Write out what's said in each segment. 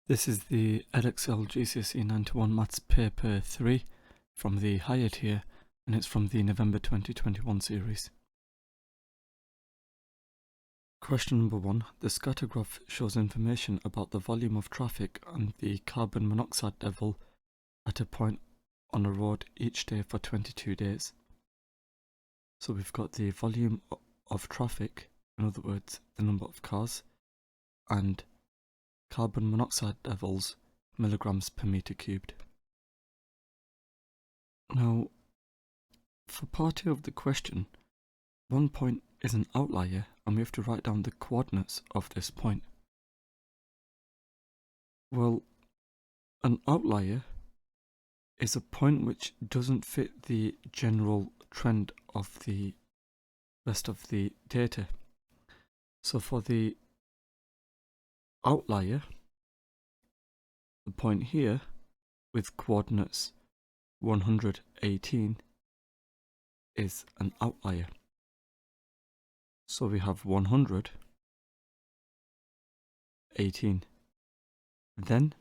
This is the EdExcel GCSE 91 Maths Paper 3 from the higher tier, and it's from the November 2021 series. Question number 1. The scatter graph shows information about the volume of traffic and the carbon monoxide level at a point on a road each day for 22 days. So we've got the volume of traffic, in other words, the number of cars, and carbon monoxide levels, milligrams per meter cubed. Now, for part 2 of the question, one point is an outlier and we have to write down the coordinates of this point. Well, an outlier is a point which doesn't fit the general trend of the rest of the data. So for the outlier, the point here with coordinates 118 is an outlier. So we have 118. Then,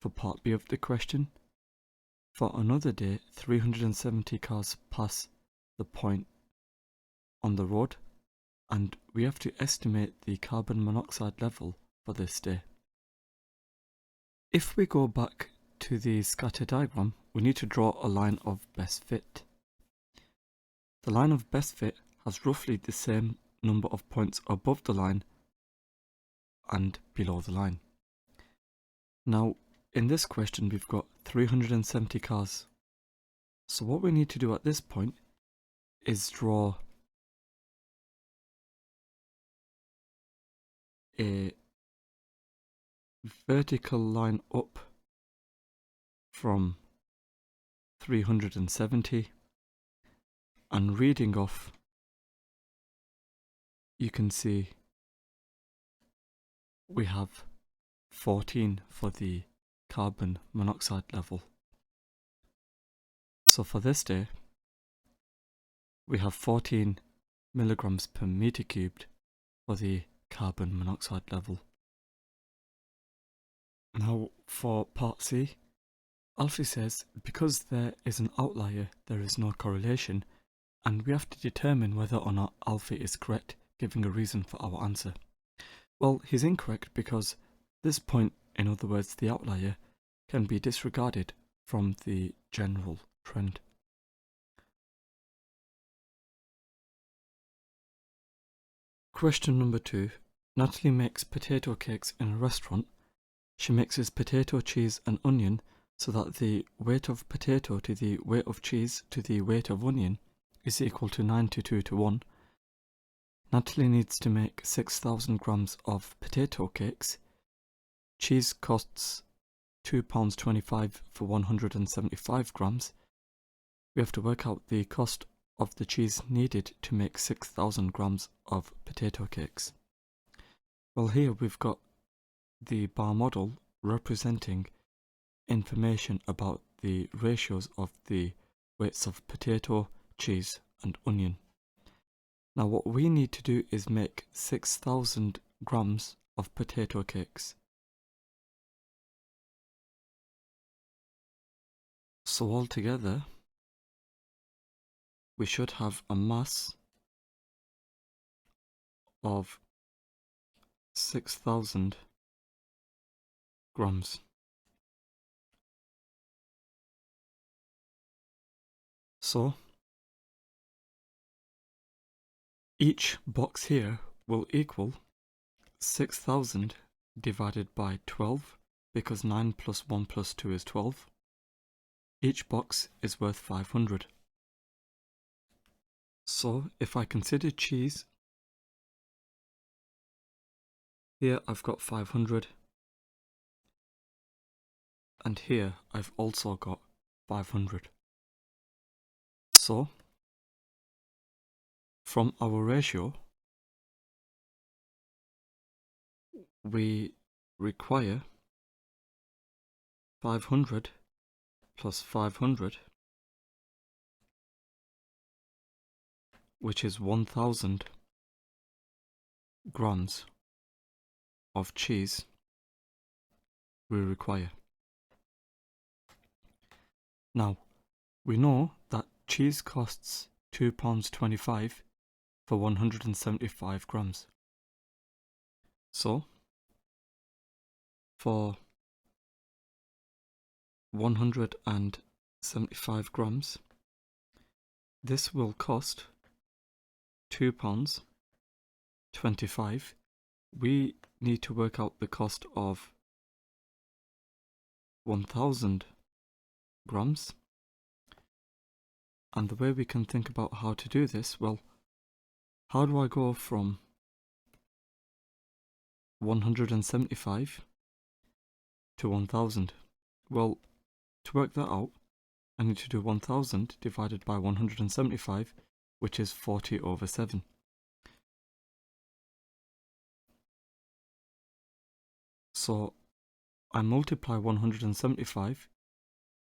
for part B of the question, for another day, 370 cars pass the point on the road, and we have to estimate the carbon monoxide level for this day. If we go back to the scatter diagram, we need to draw a line of best fit. The line of best fit has roughly the same number of points above the line and below the line. Now, in this question, we've got 370 cars. So what we need to do at this point is draw a vertical line up from 370 and reading off, you can see we have 14 for the carbon monoxide level. So for this day, we have 14 milligrams per meter cubed for the carbon monoxide level. Now for part C, Alfie says because there is an outlier, there is no correlation, and we have to determine whether or not Alfie is correct, giving a reason for our answer. Well, he's incorrect because this point, in other words the outlier, can be disregarded from the general trend. Question number 2. Natalie makes potato cakes in a restaurant. She mixes potato, cheese and onion so that the weight of potato to the weight of cheese to the weight of onion is equal to 9 to 2 to 1. Natalie needs to make 6,000 grams of potato cakes. Cheese costs £2.25 for 175 grams. We have to work out the cost of the cheese needed to make 6,000 grams of potato cakes. Well, here we've got the bar model representing information about the ratios of the weights of potato, cheese and onion. Now what we need to do is make 6,000 grams of potato cakes. So altogether, we should have a mass of 6,000 grams. So each box here will equal 6,000 divided by 12, because 9 plus 1 plus 2 is 12. Each box is worth 500. So if I consider cheese, here I've got 500, and here I've also got 500. So from our ratio, we require 500 plus 500, which is 1,000 grams of cheese we require. Now, we know that cheese costs £2.25 for 175 grams. So, for 175 grams, this will cost £2.25. We need to work out the cost of 1000 grams. And the way we can think about how to do this, well, how do I go from 175 to 1000? Well, to work that out, I need to do 1000 divided by 175, which is 40/7. So I multiply 175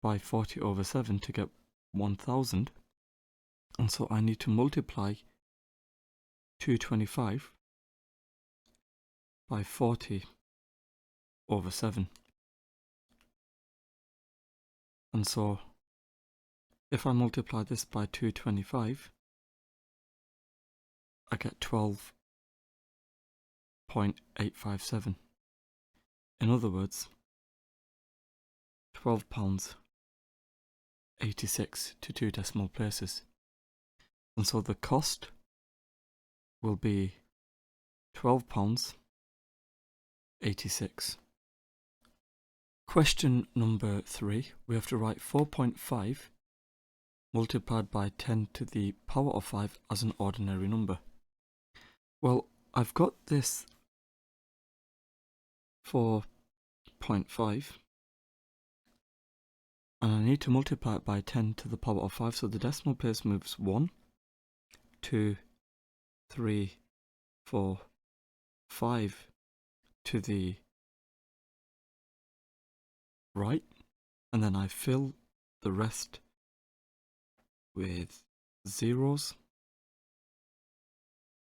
by 40/7 to get 1000, and so I need to multiply 225 by 40/7. And so if I multiply this by 225, I get 12.857. In other words, £12.86 to 2 decimal places. And so the cost will be £12.86. Question number 3, we have to write 4.5 multiplied by 10 to the power of 5 as an ordinary number. Well, I've got this 4.5 and I need to multiply it by 10 to the power of 5, so the decimal place moves 1, 2, 3, 4, 5 to the right, and then I fill the rest with zeros,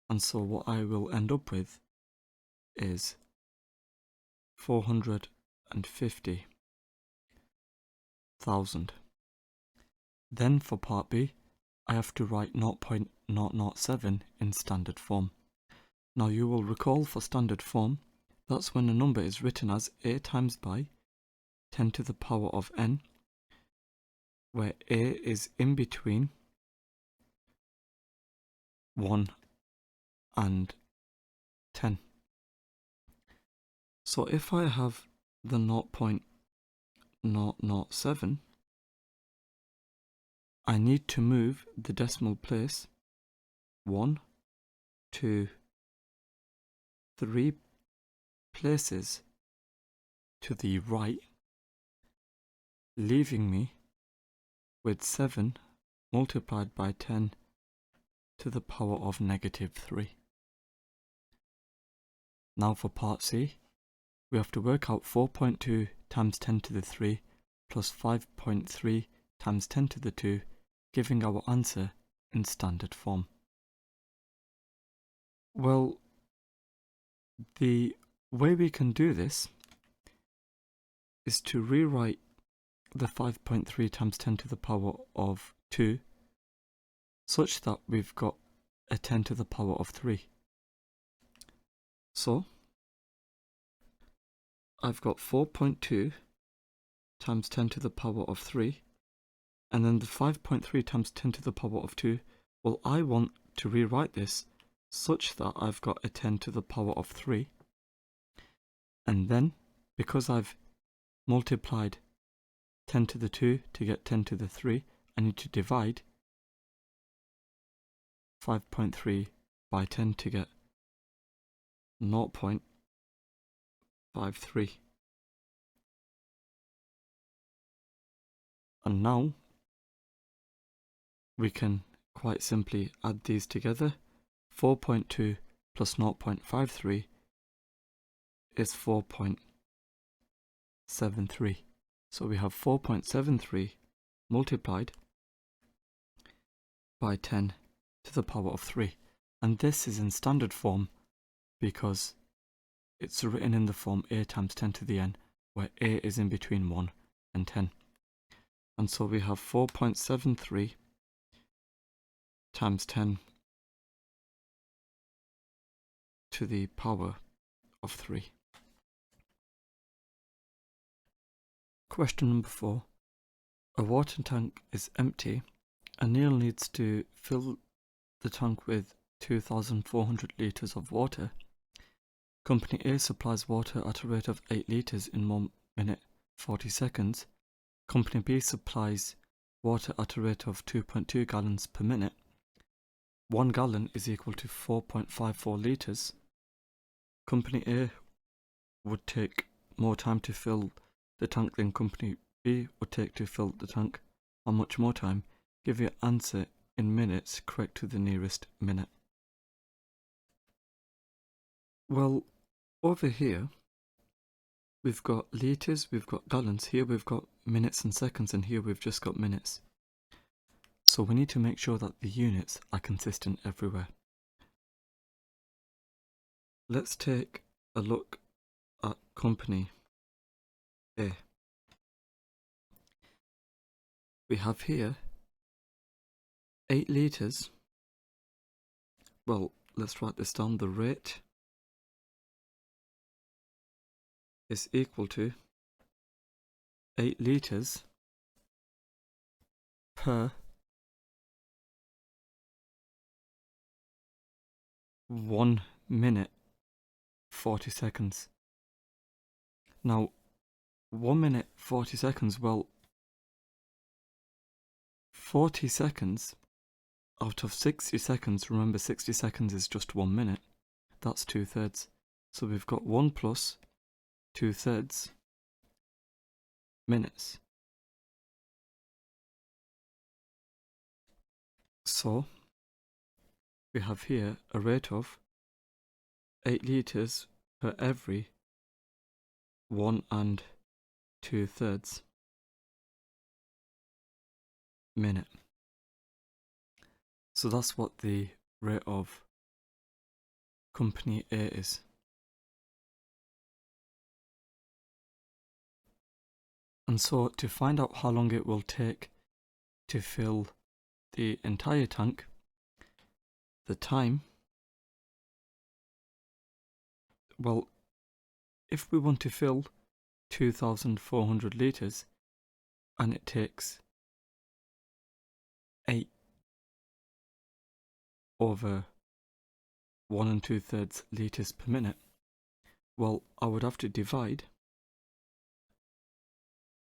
and so what I will end up with is 450,000. Then for part B, I have to write 0.007 in standard form. Now you will recall for standard form, that's when a number is written as a times by 10 to the power of n, where a is in between 1 and 10. So if I have the 0.007, I need to move the decimal place 1, 2, 3 places to the right, leaving me with 7 multiplied by 10 to the power of -3. Now for part C, we have to work out 4.2 times 10 to the 3 plus 5.3 times 10 to the 2, giving our answer in standard form. Well, the way we can do this is to rewrite the 5.3 times 10 to the power of 2 such that we've got a 10 to the power of 3. So I've got 4.2 times 10 to the power of 3, and then the 5.3 times 10 to the power of 2. Well, I want to rewrite this such that I've got a 10 to the power of 3, and then because I've multiplied 10 to the 2 to get 10 to the 3, I need to divide 5.3 by 10 to get 0.53. And now we can quite simply add these together. 4.2 plus 0.53 is 4.73. So we have 4.73 multiplied by 10 to the power of 3. And this is in standard form because it's written in the form a times 10 to the n, where A is in between 1 and 10. And so we have 4.73 times 10 to the power of 3. Question number 4. A water tank is empty and Neil needs to fill the tank with 2,400 litres of water. Company A supplies water at a rate of 8 litres in 1 minute 40 seconds. Company B supplies water at a rate of 2.2 gallons per minute. 1 gallon is equal to 4.54 litres. Company A would take more time to fill the tank than Company B would take to fill the tank. How much more time? Give your answer in minutes correct to the nearest minute. Well, over here we've got litres, we've got gallons, here we've got minutes and seconds, and here we've just got minutes. So we need to make sure that the units are consistent everywhere. Let's take a look at Company A. We have here 8 litres. Well, let's write this down. The rate is equal to 8 litres per 1 minute 40 seconds. Now, 1 minute 40 seconds, well, 40 seconds out of 60 seconds, remember 60 seconds is just 1 minute, that's 2/3. So we've got 1 plus 2/3 minutes. So we have here a rate of 8 litres per every 1 2/3 minute. So that's what the rate of Company A is. And so to find out how long it will take to fill the entire tank, the time, well, if we want to fill 2,400 litres and it takes 8 over 1 2/3 litres per minute, well, I would have to divide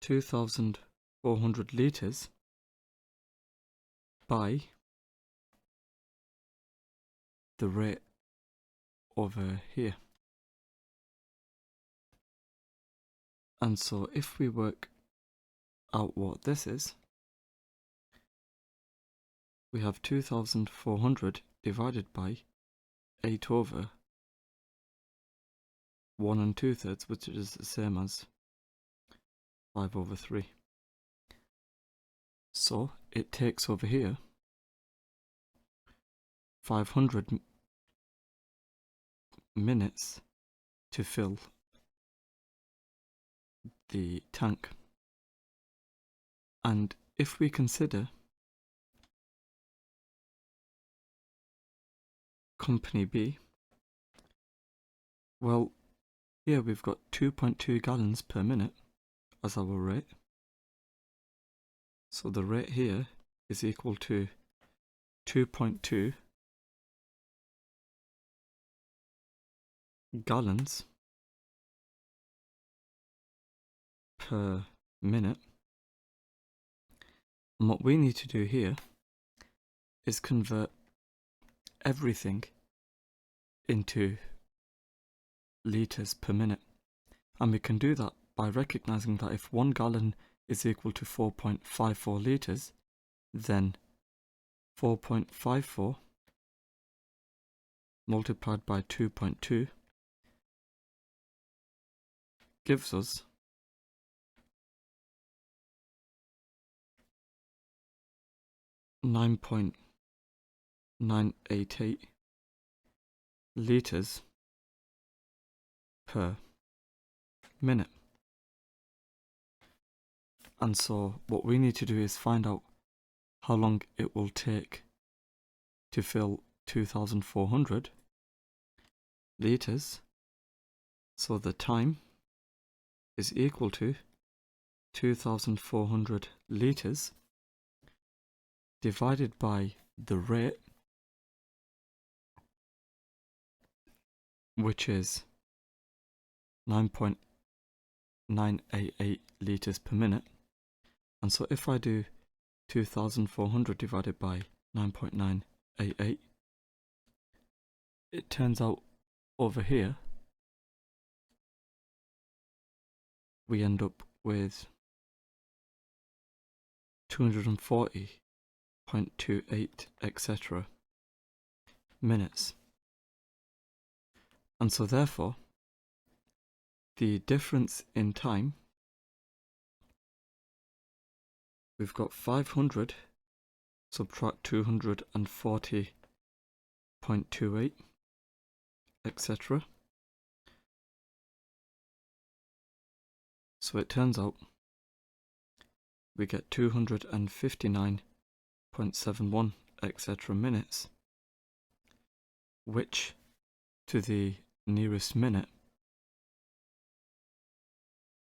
2,400 litres by the rate over here. And so if we work out what this is, we have 2,400 divided by 8 over 1 2/3, which is the same as 5 over 3. So it takes over here 500 minutes to fill the tank. And if we consider Company B, well, here we've got 2.2 gallons per minute as our rate. So the rate here is equal to 2.2 gallons per minute. And what we need to do here is convert everything into litres per minute. And we can do that by recognizing that if 1 gallon is equal to 4.54 litres, then 4.54 multiplied by 2.2 gives us 9.988 litres per minute. And so what we need to do is find out how long it will take to fill 2,400 litres. So the time is equal to 2,400 litres divided by the rate, which is 9.988 litres per minute. And so if I do 2,400 divided by 9.988, it turns out over here we end up with 240.28 etc. minutes. And so therefore the difference in time, we've got 500 subtract 240.28 etc. So it turns out we get 259.71 etc. minutes, which to the nearest minute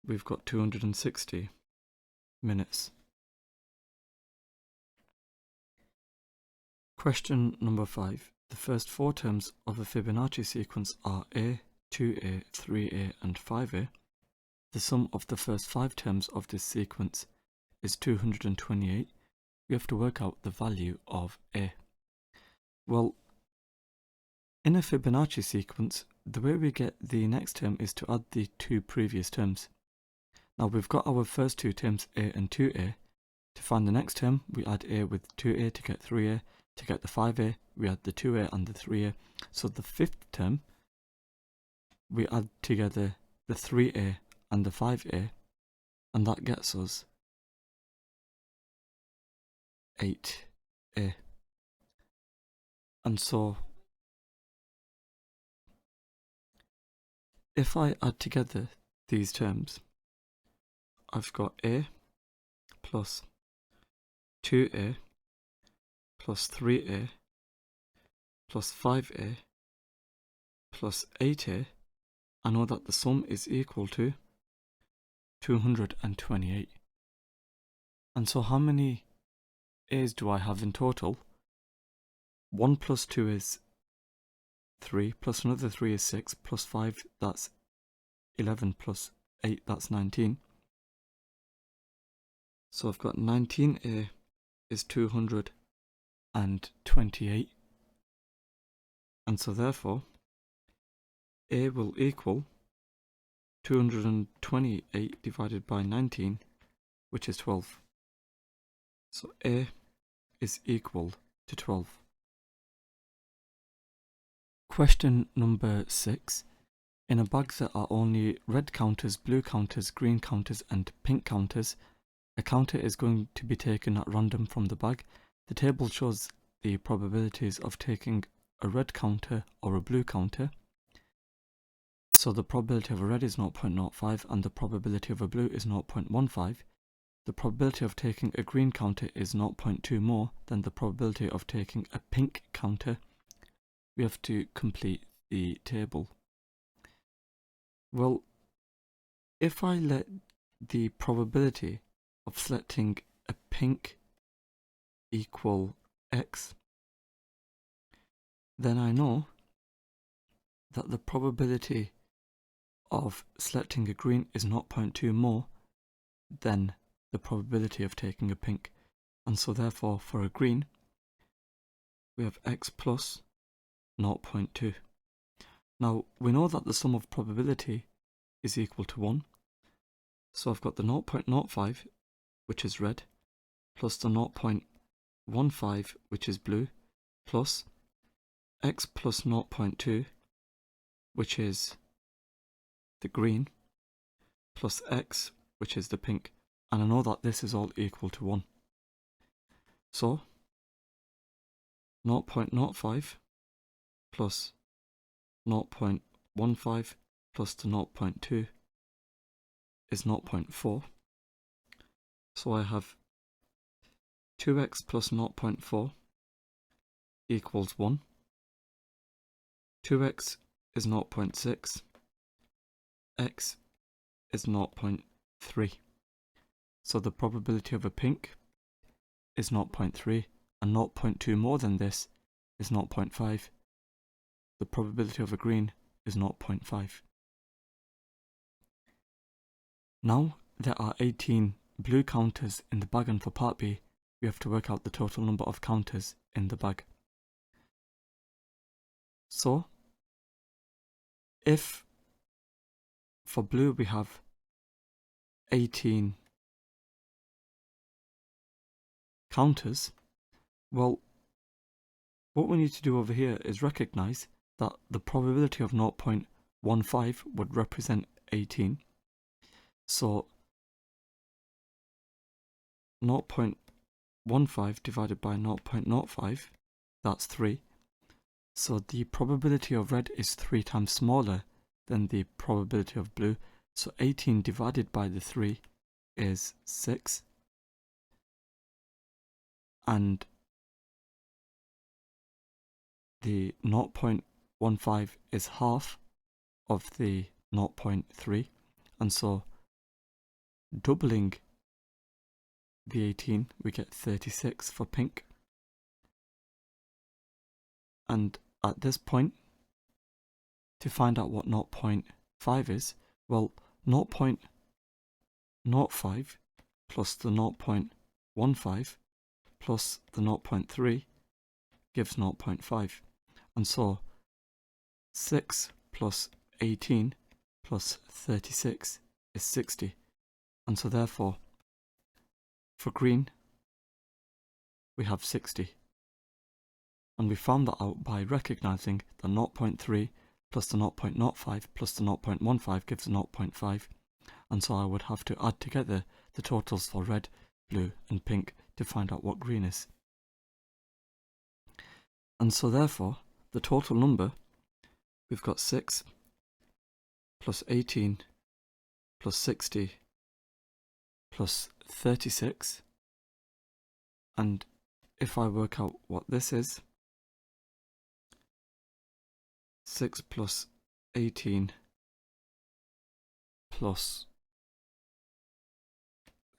we've got 260 minutes. Question number 5. The first 4 terms of a Fibonacci sequence are A, 2A, 3A and 5A. The sum of the first 5 terms of this sequence is 228. We have to work out the value of A. Well, in a Fibonacci sequence, the way we get the next term is to add the 2 previous terms. Now we've got our first 2 terms A and 2A. To find the next term, we add A with 2A to get 3A. To get the 5A, we add the 2A and the 3A. So the 5th term, we add together the 3A and the 5A, and that gets us 8A. And so if I add together these terms, I've got A plus 2A plus 3A plus 5A plus 8A. I know that the sum is equal to 228. And so how many A's do I have in total? 1 plus 2 is 3, plus another 3 is 6, plus 5 that's 11, plus 8 that's 19. So I've got 19A is 228. And so therefore A will equal 228 divided by 19, which is 12. So A is equal to 12. Question number 6. In a bag there are only red counters, blue counters, green counters and pink counters. A counter is going to be taken at random from the bag. The table shows the probabilities of taking a red counter or a blue counter. So the probability of a red is 0.05 and the probability of a blue is 0.15. The probability of taking a green counter is 0.2 more than the probability of taking a pink counter. We have to complete the table. Well, if I let the probability of selecting a pink equal x, then I know that the probability of selecting a green is 0.2 more than the probability of taking a pink. And so therefore for a green, we have x plus 0.2. Now we know that the sum of probability is equal to 1. So I've got the 0.05, which is red, plus the 0.15, which is blue, plus x plus 0.2, which is the green, plus x, which is the pink. And I know that this is all equal to 1. So 0.05 plus 0.15 plus the 0.2 is 0.4. So I have 2x plus 0.4 equals 1. 2x is 0.6. X is 0.3. So the probability of a pink is 0.3, and 0.2 more than this is 0.5. The probability of a green is 0.5. Now there are 18 blue counters in the bag, and for part B, we have to work out the total number of counters in the bag. So, if for blue we have 18 counters, well, what we need to do over here is recognize that the probability of 0.15 would represent 18. So 0.15 divided by 0.05, that's 3. So the probability of red is 3 times smaller than the probability of blue. So 18 divided by the 3 is 6. And the 0.15 is half of the 0.3. And so doubling the 18, we get 36 for pink. And at this point, to find out what 0.5 is, well, 0.05 plus the 0.15 plus the 0.3 gives 0.5. And so 6 plus 18 plus 36 is 60. And so therefore, for green, we have 60. And we found that out by recognizing that 0.3 plus the 0.05 plus the 0.15 gives 0.5. And so I would have to add together the totals for red, blue and pink to find out what green is. And so therefore, the total number, we've got 6 plus 18 plus 60 plus 36. And if I work out what this is, 6 plus 18 plus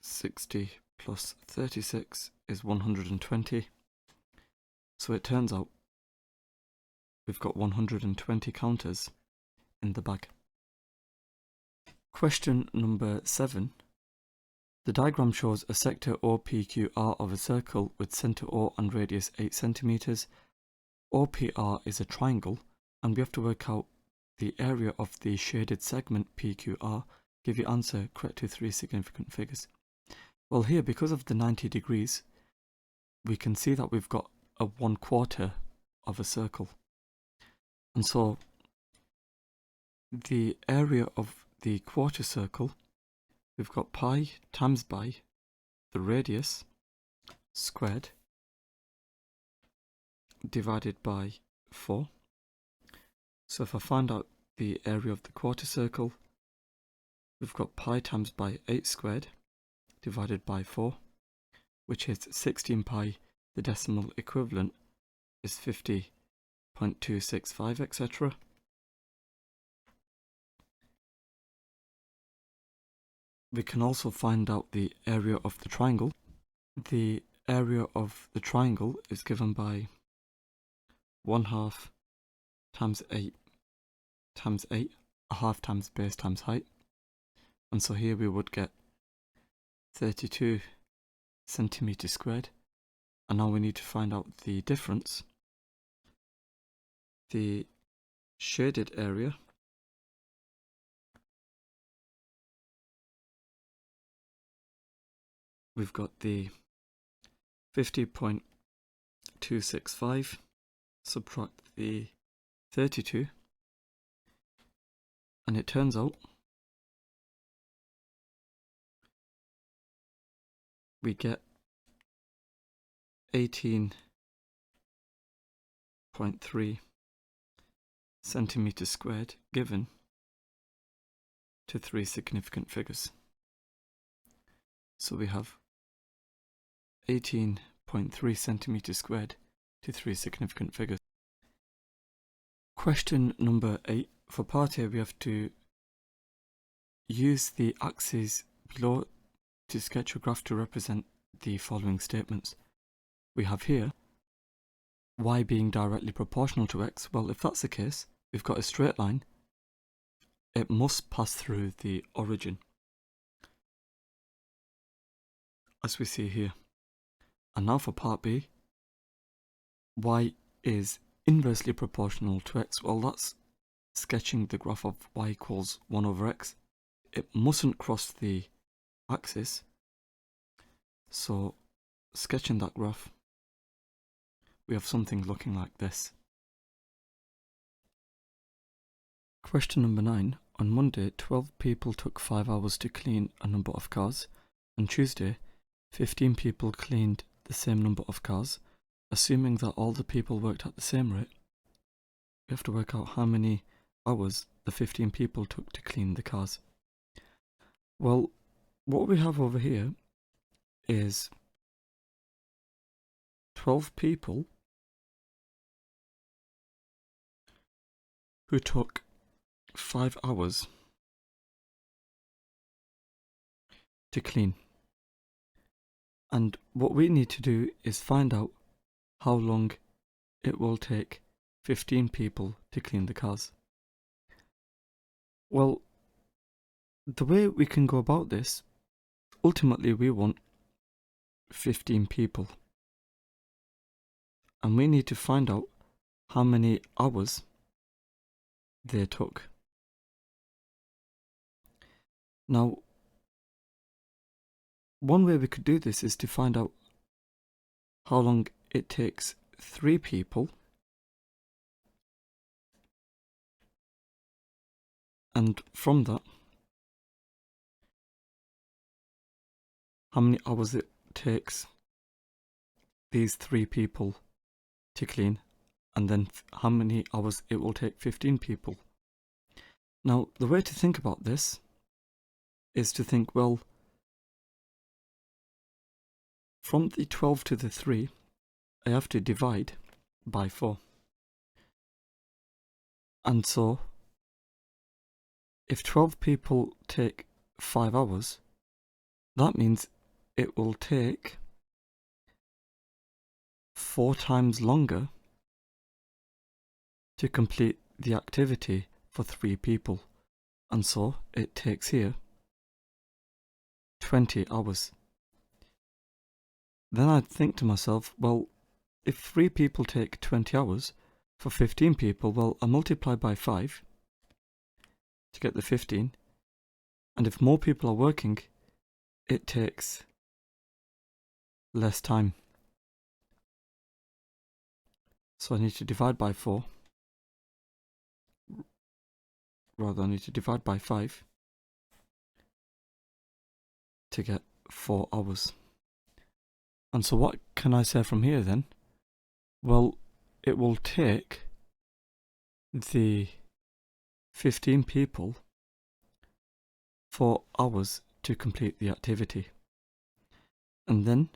60 plus 36 is 120. So it turns out we've got 120 counters in the bag. Question number 7. The diagram shows a sector OPQR of a circle with center O and radius 8 centimeters. OPR is a triangle, and we have to work out the area of the shaded segment PQR. Give your answer correct to 3 significant figures. Well, here, because of the 90 degrees, we can see that we've got a 1/4 of a circle. And so the area of the quarter circle, we've got pi times by the radius squared divided by 4. So if I find out the area of the quarter circle, we've got pi times by 8 squared divided by 4, which is 16 pi. The decimal equivalent is 50.265, etc. We can also find out the area of the triangle. The area of the triangle is given by 1/2 times 8 times 8, a half times base times height. And so here we would get 32 centimeters squared. And now we need to find out the difference. The shaded area we've got the 50.265, subtract the 32, and it turns out we get 18.3 centimeters squared given to 3 significant figures. So we have 18.3 centimeters squared to 3 significant figures. Question number 8. For part A, we have to use the axes below to sketch a graph to represent the following statements. We have here y being directly proportional to x. Well, if that's the case, we've got a straight line. It must pass through the origin, as we see here. And now for part B, y is inversely proportional to x. Well, that's sketching the graph of y equals 1 over x. It mustn't cross the axis, so sketching that graph, we have something looking like this. Question number 9. On Monday, 12 people took 5 hours to clean a number of cars. On Tuesday, 15 people cleaned the same number of cars. Assuming that all the people worked at the same rate, we have to work out how many hours the 15 people took to clean the cars. Well, what we have over here is 12 people who took 5 hours to clean. And what we need to do is find out how long it will take 15 people to clean the cars. Well, the way we can go about this, ultimately we want 15 people. And we need to find out how many hours they took. Now, one way we could do this is to find out how long it takes 3 people and from that, how many hours it takes these 3 people to clean, and then how many hours it will take 15 people. Now, the way to think about this is to think, well, from the 12 to the 3, I have to divide by 4. And so, if 12 people take 5 hours, that means it will take 4 times longer to complete the activity for 3 people. And so, it takes here 20 hours. Then I'd think to myself, well, if 3 people take 20 hours, for 15 people, well, I multiply by 5 to get the 15. And if more people are working, it takes less time. So I need to divide by 4. Rather, I need to divide by 5 to get 4 hours. And so what can I say from here then? Well, it will take the 15 people 4 hours to complete the activity. And then,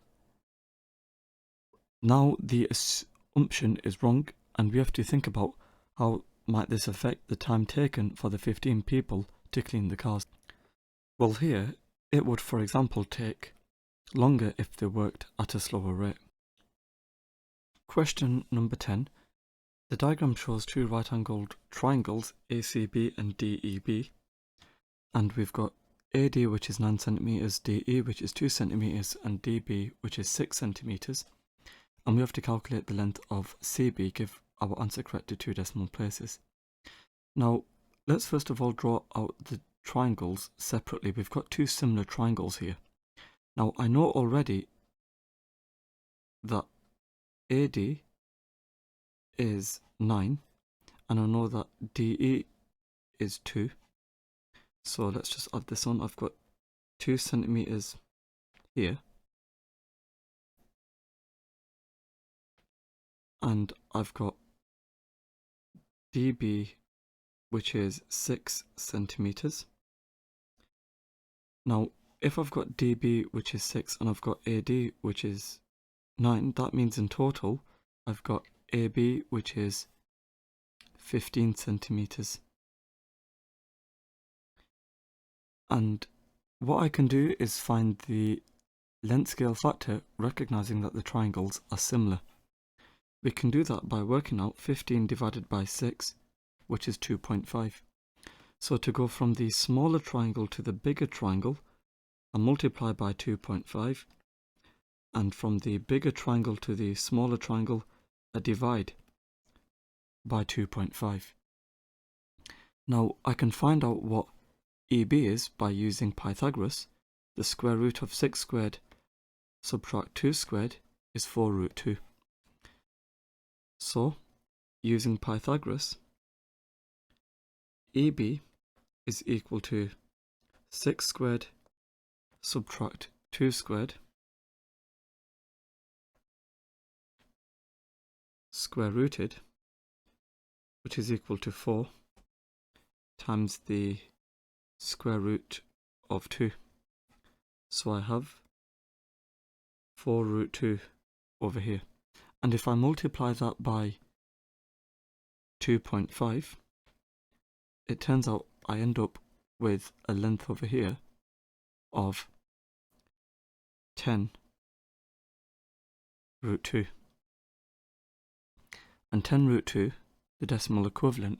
now the assumption is wrong, and we have to think about how might this affect the time taken for the 15 people to clean the cars. Well, here, it would, for example, take longer if they worked at a slower rate. Question number 10. The diagram shows 2 right-angled triangles, ACB and DEB, and we've got AD, which is 9 centimeters, DE, which is 2 centimeters, and DB, which is 6 centimeters. And we have to calculate the length of CB, give our answer correct to 2 decimal places. Now, let's first of all draw out the triangles separately. We've got 2 similar triangles here. Now, I know already that AD is 9, and I know that DE is 2. So let's just add this on. I've got 2 centimeters here, and I've got DB, which is 6 centimeters. Now, if I've got DB, which is 6, and I've got AD, which is 9, that means in total I've got AB, which is 15 centimeters. And what I can do is find the length scale factor, recognizing that the triangles are similar. We can do that by working out 15 divided by 6, which is 2.5. So to go from the smaller triangle to the bigger triangle, I multiply by 2.5, and from the bigger triangle to the smaller triangle, I divide by 2.5. Now I can find out what EB is by using Pythagoras. The square root of 6 squared subtract 2 squared is 4 root 2. So, using Pythagoras, EB is equal to 6 squared subtract 2 squared square rooted, which is equal to 4 times the square root of 2. So I have 4 root 2 over here. And if I multiply that by 2.5, it turns out I end up with a length over here of 10 root 2. And 10 root 2, the decimal equivalent,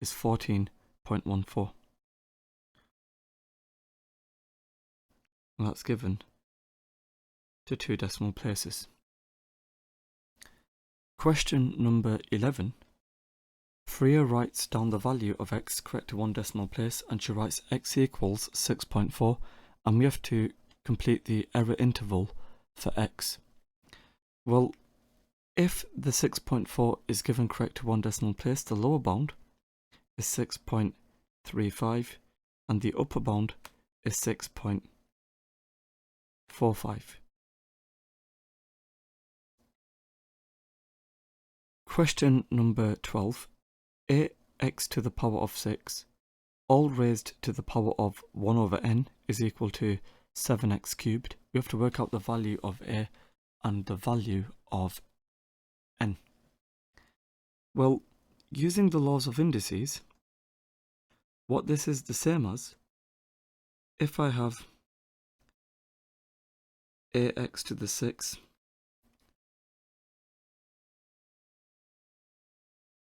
is 14.14. And that's given to 2 decimal places. Question number 11. Freya writes down the value of x correct to 1 decimal place, and she writes x equals 6.4, and we have to complete the error interval for x. Well, if the 6.4 is given correct to 1 decimal place, the lower bound is 6.35 and the upper bound is 6.45. Question number 12. Ax to the power of 6, all raised to the power of 1 over n, is equal to 7x cubed. We have to work out the value of a and the value of n. Well, using the laws of indices, what this is the same as, if I have ax to the 6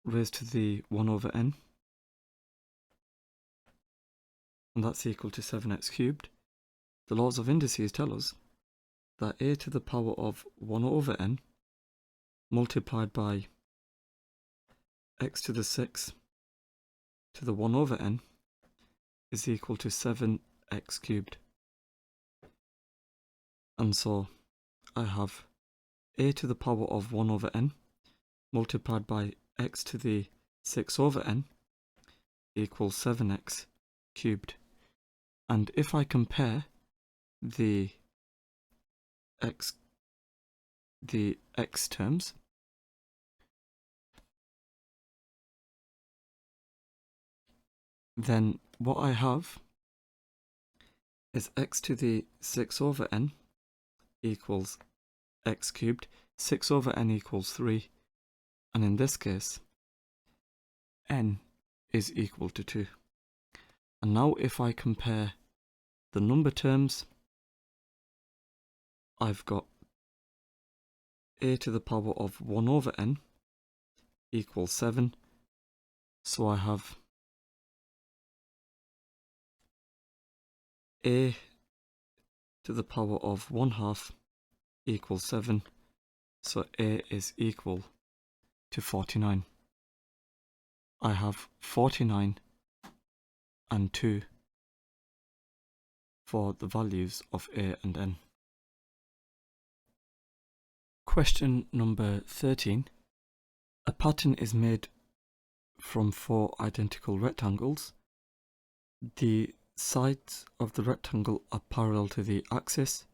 raised to the 1 over n, and that's equal to 7x cubed, the laws of indices tell us that a to the power of 1 over n multiplied by x to the 6 to the 1 over n is equal to 7x cubed. And so I have a to the power of 1 over n multiplied by x to the 6 over n equals 7x cubed. And if I compare the x terms, then what I have is x to the 6 over n equals x cubed, 6 over n equals 3, and in this case, n is equal to 2. And now if I compare the number terms, I've got a to the power of 1 over n equals 7, so I have a to the power of 1/2 equals 7, so a is equal to 49. I have 49 and 2 for the values of a and n. Question number 13. A pattern is made from 4 identical rectangles. The sides of the rectangle are parallel to the axis.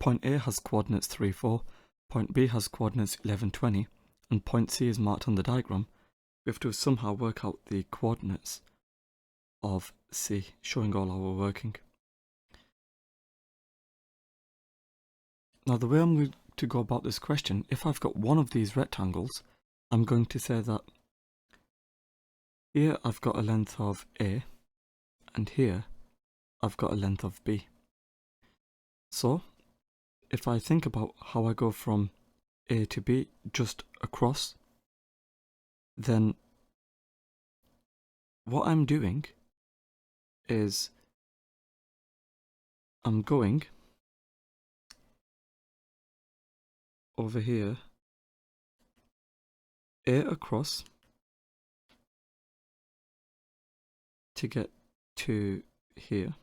Point A has coordinates 3, 4, point B has coordinates 11, 20, and point C is marked on the diagram. We have to somehow work out the coordinates of C, showing all our working. Now the way I'm going to go about this question, if I've got one of these rectangles, I'm going to say that here I've got a length of A, and here I've got a length of B. So if I think about how I go from A to B just across, then what I'm doing is I'm going over here, A across, to get to here,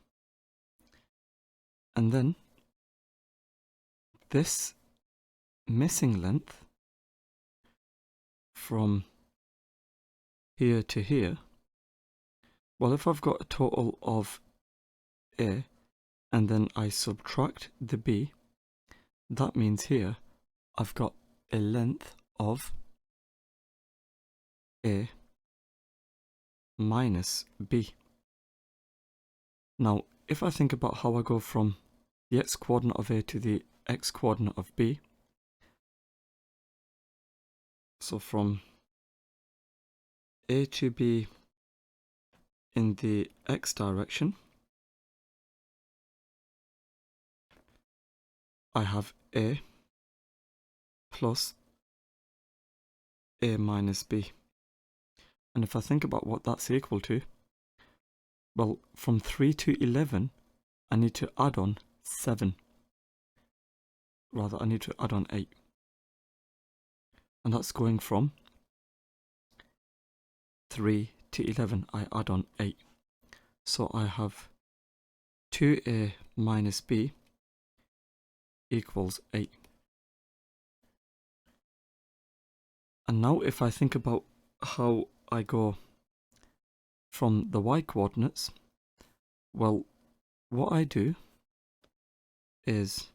and then this missing length from here to here, well, if I've got a total of A and then I subtract the B, that means here I've got a length of A minus B. Now, if I think about how I go from the x coordinate of A to the x coordinate of B, so from A to B in the x direction, I have A plus A minus B. And if I think about what that's equal to, well, from 3 to 11, I need to add on 7. Rather, I need to add on 8. And that's going from 3 to 11, I add on 8. So I have 2A minus B equals 8. And now if I think about how I go from the y coordinates, well, what I do is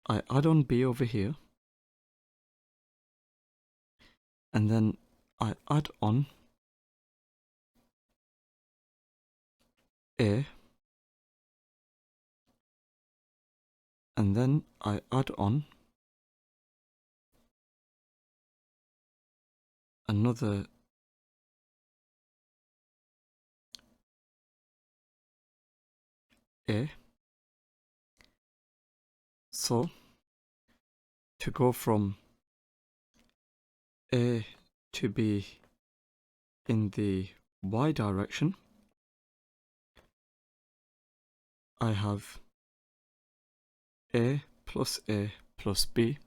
I add on B over here, and then I add on A, and then I add on another A. So to go from A to B in the y direction, I have A plus B.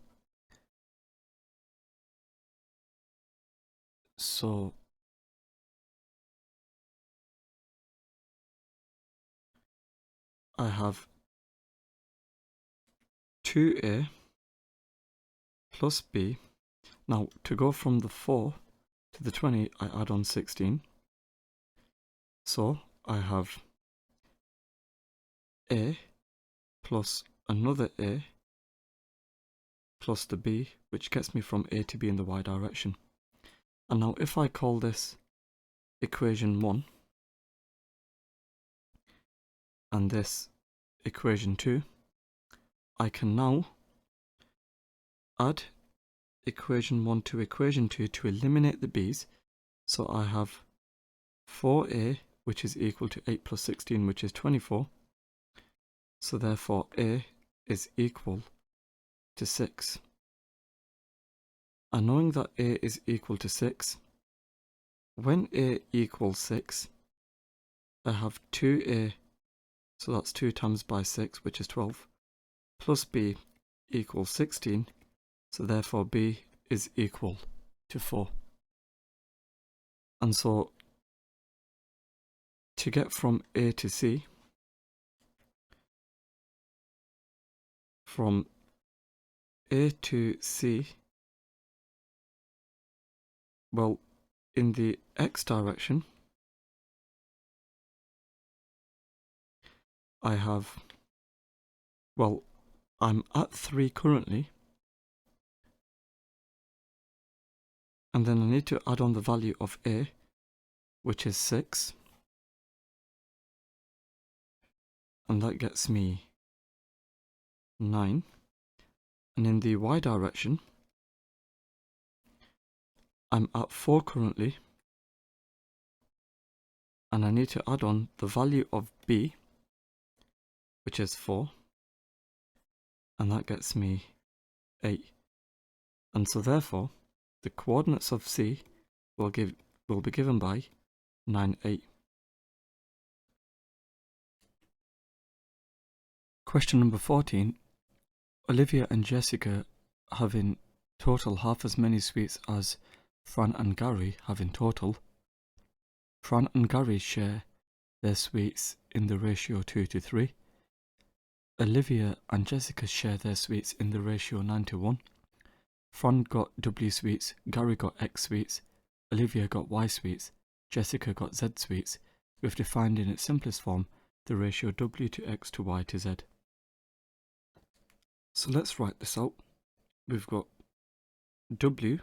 So I have 2A plus B. Now to go from the 4 to the 20, I add on 16. So I have A plus another A plus the B, which gets me from A to B in the y direction. And now if I call this equation 1 and this equation 2, I can now add equation 1 to equation 2 to eliminate the b's. So I have 4a, which is equal to 8 plus 16, which is 24. So therefore a is equal to 6. And knowing that a is equal to 6, when a equals 6, I have 2a, so that's 2 times by 6, which is 12, plus b equals 16, so therefore b is equal to 4. And so to get from A to C, from A to C, well, in the x direction, I have, well, I'm at 3 currently, and then I need to add on the value of A, which is 6, and that gets me 9. And in the y direction, I'm at 4 currently, and I need to add on the value of b, which is 4, and that gets me 8. And so therefore, the coordinates of C will be given by 9, 8. Question number 14. Olivia and Jessica have in total half as many sweets as Fran and Gary have in total. Fran and Gary share their sweets in the ratio 2:3. Olivia and Jessica share their sweets in the ratio 9:1. Fran got W sweets, Gary got X sweets, Olivia got Y sweets, Jessica got Z sweets. We've defined in its simplest form the ratio W to X to Y to Z. So let's write this out. We've got W,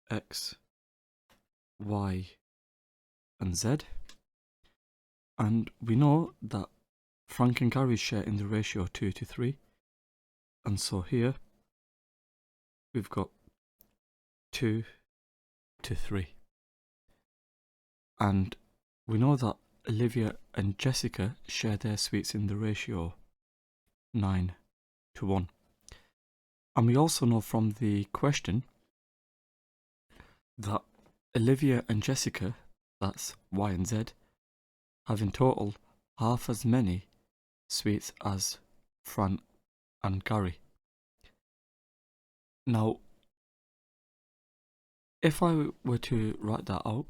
X, Y, and Z. And we know that Frank and Gary share in the ratio 2:3. And so here, we've got 2:3. And we know that Olivia and Jessica share their sweets in the ratio 9:1. And we also know from the question that Olivia and Jessica, that's Y and Z, have in total half as many sweets as Fran and Gary. Now, if I were to write that out,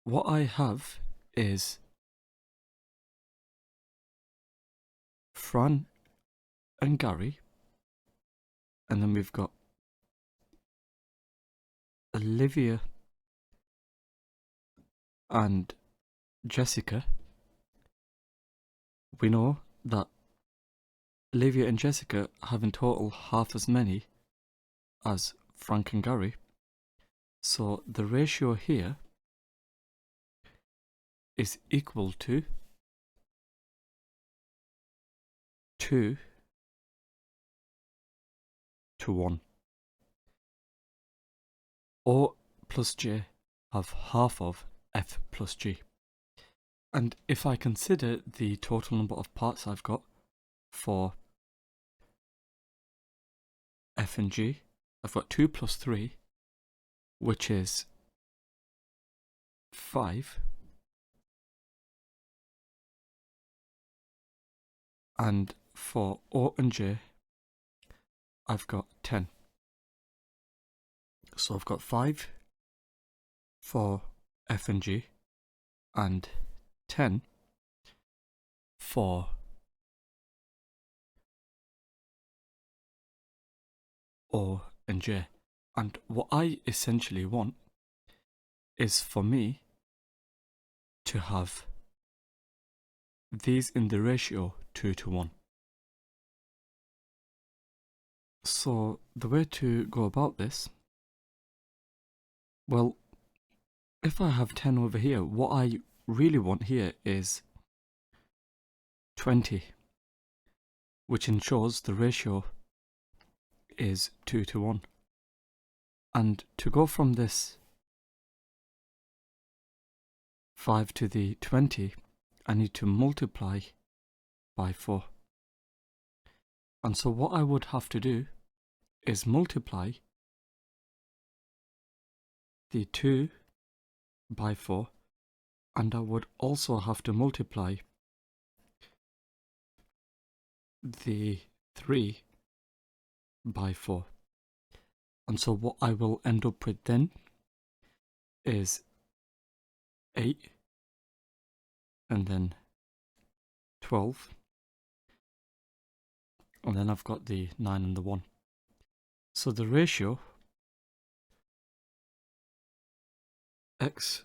what I have is Fran and Gary, and then we've got Olivia and Jessica. We know that Olivia and Jessica have in total half as many as Frank and Gary. So the ratio here is equal to 2:1. O plus J have half of F plus G. And if I consider the total number of parts I've got for F and G, I've got 2 plus 3, which is 5. And for O and J, I've got 10. So I've got 5 for F and G and 10 for O and J. And what I essentially want is for me to have these in the ratio 2:1. So the way to go about this, well, if I have 10 over here, what I really want here is 20, which ensures the ratio is 2:1. And to go from this 5 to the 20, I need to multiply by 4. And so what I would have to do is multiply the 2 by 4, and I would also have to multiply the 3 by 4. And so what I will end up with then is 8, and then 12, and then I've got the 9 and the 1. So the ratio X,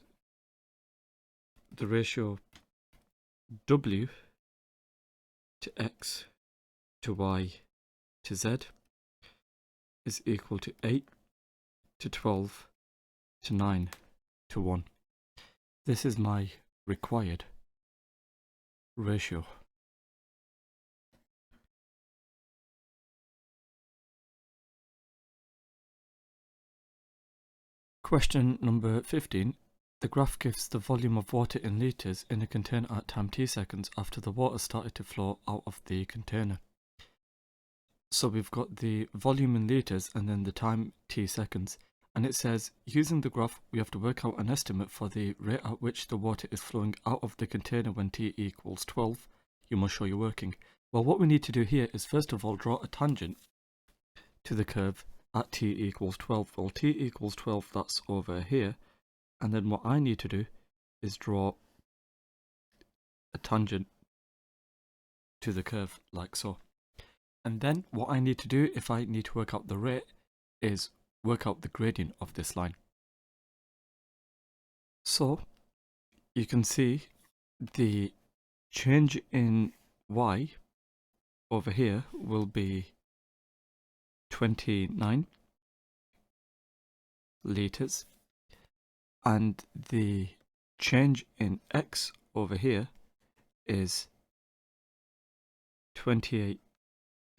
the ratio W to X to Y to Z is equal to 8 to 12 to 9 to 1. This is my required ratio. Question number 15. The graph gives the volume of water in litres in a container at time t seconds after the water started to flow out of the container. So we've got the volume in litres and then the time t seconds, and it says using the graph we have to work out an estimate for the rate at which the water is flowing out of the container when t equals 12. You must show your working. Well, what we need to do here is first of all draw a tangent to the curve at t equals 12. Well, t equals 12, that's over here. And then what I need to do is draw a tangent to the curve like so. And then what I need to do, if I need to work out the rate, is work out the gradient of this line. So you can see the change in y over here will be 29 litres, and the change in x over here is 28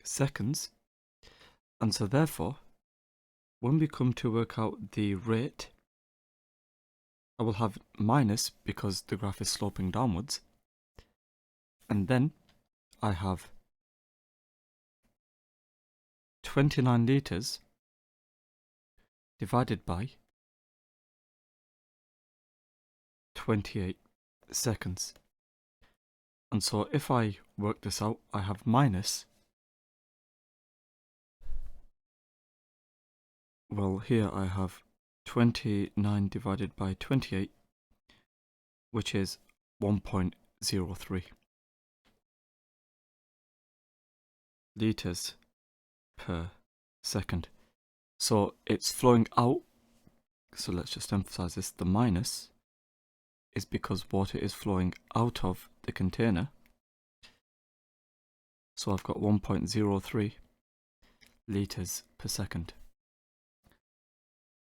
seconds, and so therefore when we come to work out the rate, I will have minus because the graph is sloping downwards, and then I have 29 litres divided by 28 seconds. And so if I work this out, I have minus, well, here I have 29 divided by 28, which is 1.03 litres per second. So it's flowing out, so let's just emphasize this, the minus is because water is flowing out of the container. So I've got 1.03 litres per second.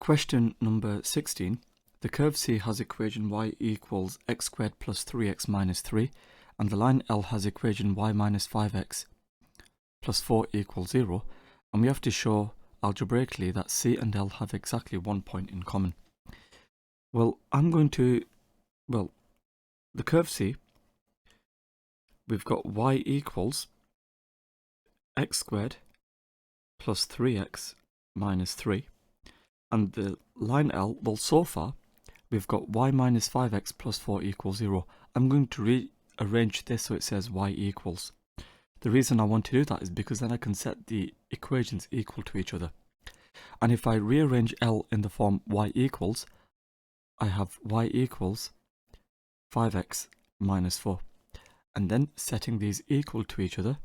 Question number 16. The curve C has equation y equals x squared plus 3x minus 3, and the line L has equation y minus 5x plus 4 equals 0, and we have to show algebraically that C and L have exactly 1 point in common. Well, the curve C, we've got y equals x squared plus 3x minus 3, and the line L, well, so far we've got y minus 5x plus 4 equals 0. I'm going to rearrange this so it says y equals. The reason I want to do that is because then I can set the equations equal to each other. And if I rearrange L in the form y equals, I have y equals 5x minus 4. And then setting these equal to each other,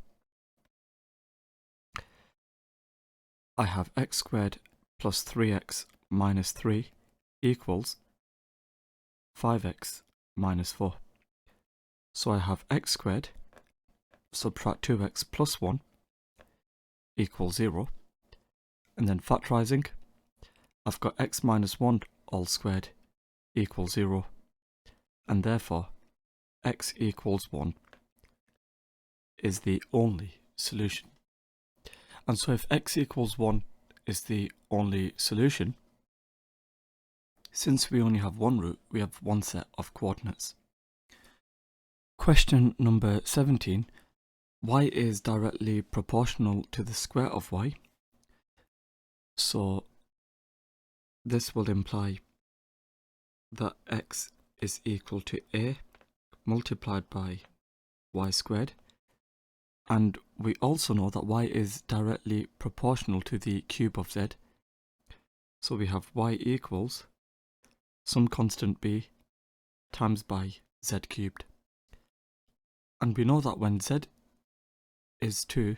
I have x squared plus 3x minus 3 equals 5x minus 4. So I have x squared subtract 2x plus 1 equals 0. And then factorising, I've got x minus 1 all squared equals 0. And therefore x equals 1 is the only solution. And so if x equals 1 is the only solution, since we only have one root, we have one set of coordinates. Question number 17. Y is directly proportional to the square of y. So this will imply that x is equal to a multiplied by y squared. And we also know that y is directly proportional to the cube of z. So we have y equals some constant b times by z cubed. And we know that when z is 2,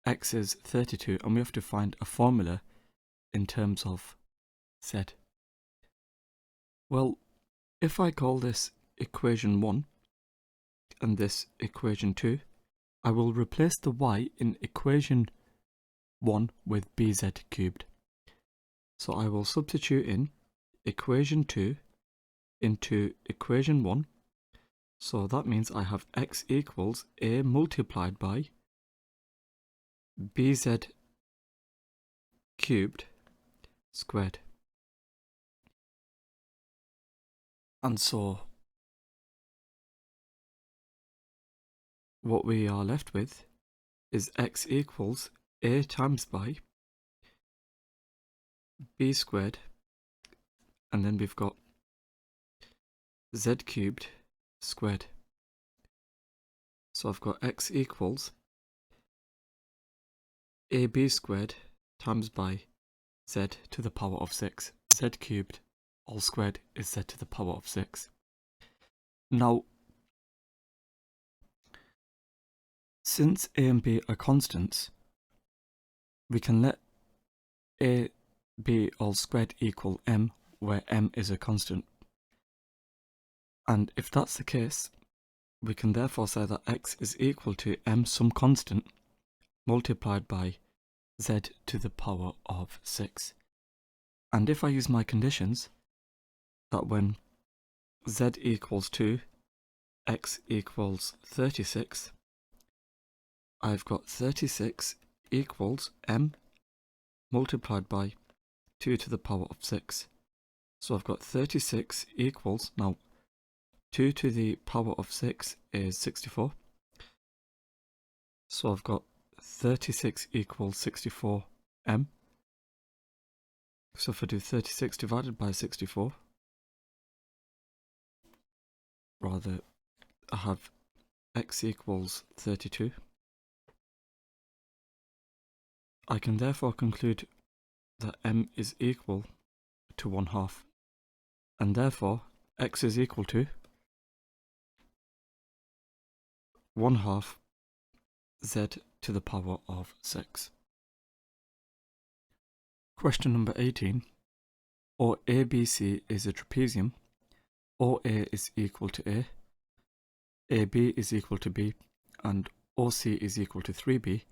x is 32, and we have to find a formula in terms of z. Well, if I call this equation 1 and this equation 2, I will replace the y in equation 1 with bz cubed. So I will substitute in equation 2 into equation 1. So that means I have x equals a multiplied by bz cubed squared. And so what we are left with is x equals a times by b squared, and then we've got z cubed squared. So I've got x equals ab squared times by z to the power of 6. Z cubed all squared is z to the power of 6. Now, since a and b are constants, we can let a, b all squared equal m, where m is a constant. And if that's the case, we can therefore say that x is equal to m some constant multiplied by z to the power of 6. And if I use my conditions, that when z equals 2, x equals 36, I've got 36 equals m multiplied by 2 to the power of 6. So I've got 36 equals, now 2 to the power of 6 is 64. So I've got 36 equals 64m. So if I do 36 divided by 64, rather I have x equals 32. I can therefore conclude that m is equal to 1/2, and therefore x is equal to 1/2 z to the power of 6. Question number 18. Or ABC is a trapezium, OA is equal to A, AB is equal to B, and OC is equal to 3B.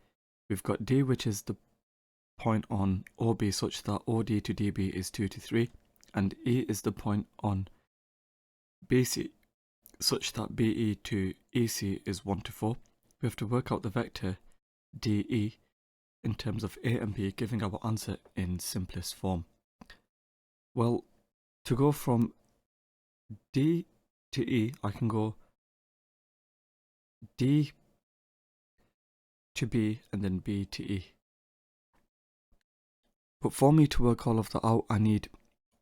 We've got D, which is the point on OB such that OD to DB is 2 to 3, and E is the point on BC such that BE to EC is 1 to 4. We have to work out the vector DE in terms of A and B, giving our answer in simplest form. Well, to go from D to E, I can go D to B and then B to E. But for me to work all of that out, I need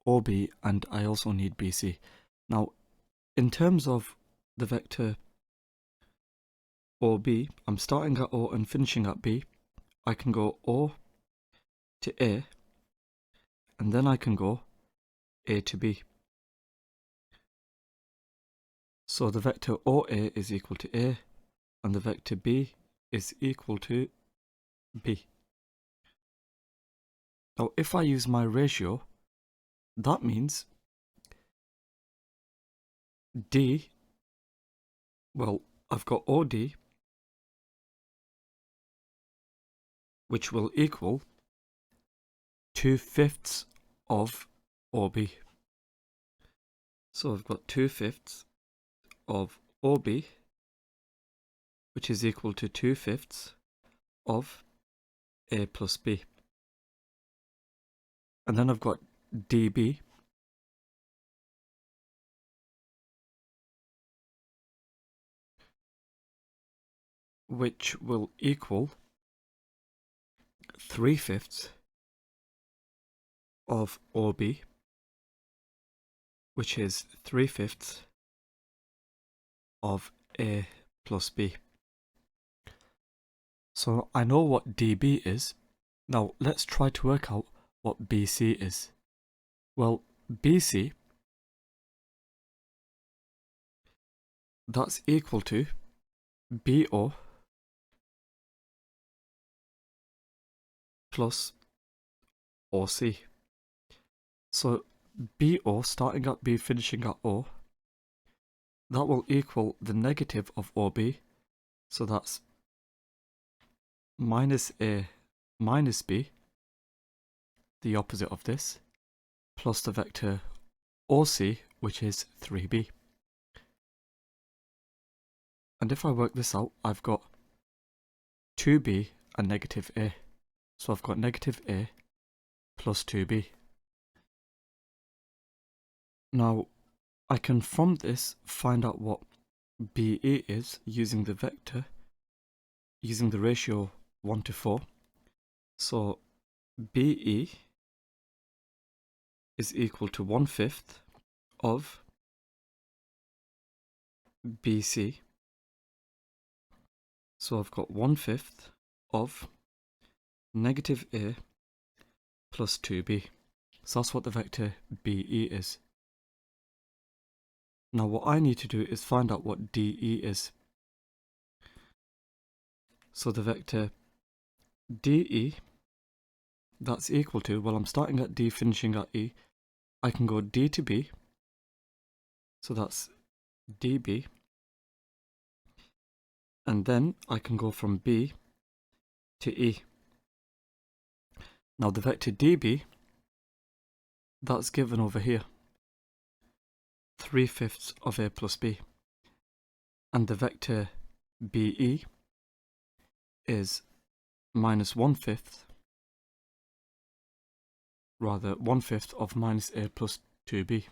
OB and I also need BC. Now, in terms of the vector OB, I'm starting at O and finishing at B. I can go O to A, and then I can go A to B. So the vector OA is equal to A, and the vector B is equal to B. Now, if I use my ratio, that means D, well, I've got OD, which will equal 2/5 of OB. So I've got 2/5 of OB, which is equal to 2/5 of A plus B. And then I've got DB, which will equal 3/5 of OB, which is 3/5 of A plus B. So I know what DB is. Now let's try to work out what BC is. Well, BC, that's equal to BO plus OC. So BO starting at B finishing at O, that will equal the negative of OB, so that's minus A minus B, the opposite of this, plus the vector OC, which is 3B. And if I work this out, I've got 2B and negative A. So I've got negative A plus 2B. Now, I can from this find out what BE is using the vector, using the ratio 1 to 4. So BE is equal to 1/5 of BC. So I've got 1/5 of negative A plus 2B. So that's what the vector BE is. Now what I need to do is find out what DE is. So the vector DE, that's equal to, well, I'm starting at D, finishing at E. I can go D to B, so that's DB. And then I can go from B to E. Now the vector DB, that's given over here, 3/5 of A plus B. And the vector BE is minus 1/5, rather 1/5 of minus A plus 2B.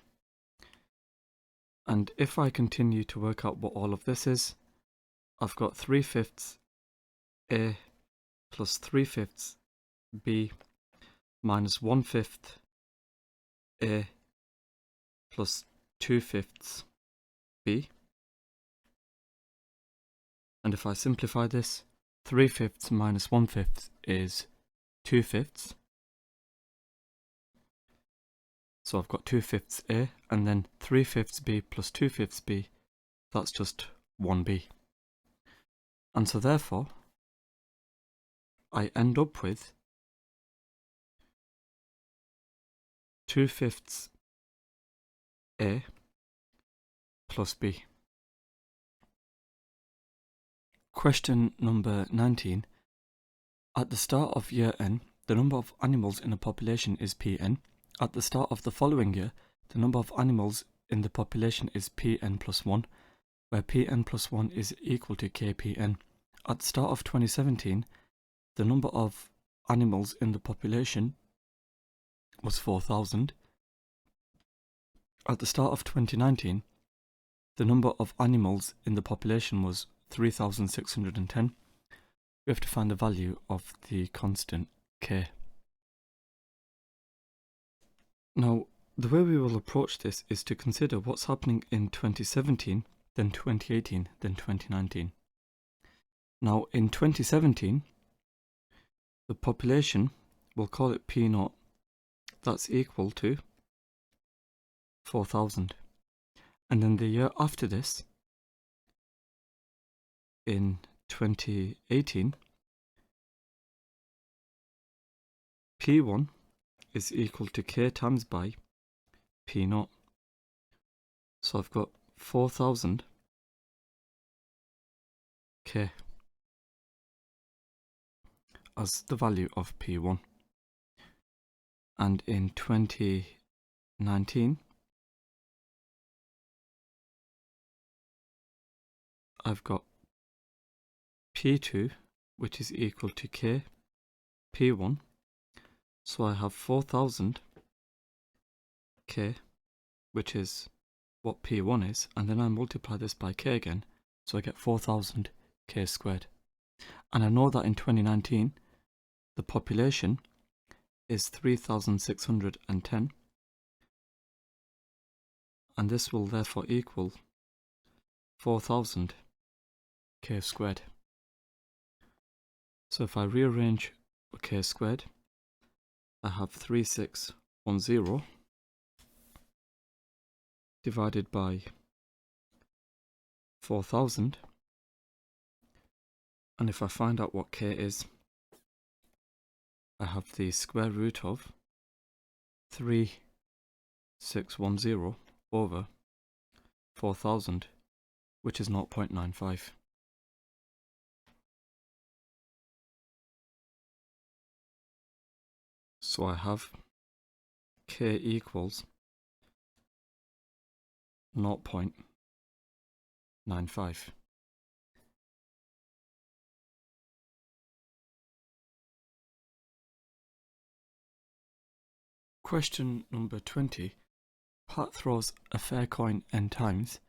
And if I continue to work out what all of this is, I've got 3/5 A plus 3/5 B minus 1/5 A plus 2/5 B. And if I simplify this, 3/5 minus 1/5 is 2/5. So I've got 2/5 A, and then 3/5 B plus 2/5 B, that's just 1B. And so therefore, I end up with 2/5 A plus B. Question number 19. At the start of year n, the number of animals in a population is Pn. At the start of the following year, the number of animals in the population is Pn plus 1, where Pn plus 1 is equal to Kpn. At the start of 2017, the number of animals in the population was 4,000. At the start of 2019, the number of animals in the population was 3,610. We have to find the value of the constant k. Now, the way we will approach this is to consider what's happening in 2017, then 2018, then 2019. Now, in 2017, the population, we'll call it P0, that's equal to 4,000. And then the year after this, in 2018, P1 is equal to k times by P0. So I've got 4,000 k as the value of P1. And in 2019, I've got P2, which is equal to k P1. So I have 4,000 k, which is what P1 is, and then I multiply this by k again, so I get 4,000 k squared. And I know that in 2019, the population is 3,610, and this will therefore equal 4,000 k squared. So if I rearrange k squared, I have 3610 divided by 4,000, and if I find out what k is, I have the square root of 3610 over 4,000, which is 0.95. So I have k equals 0.95. Question number 20. Pat throws a fair coin n times,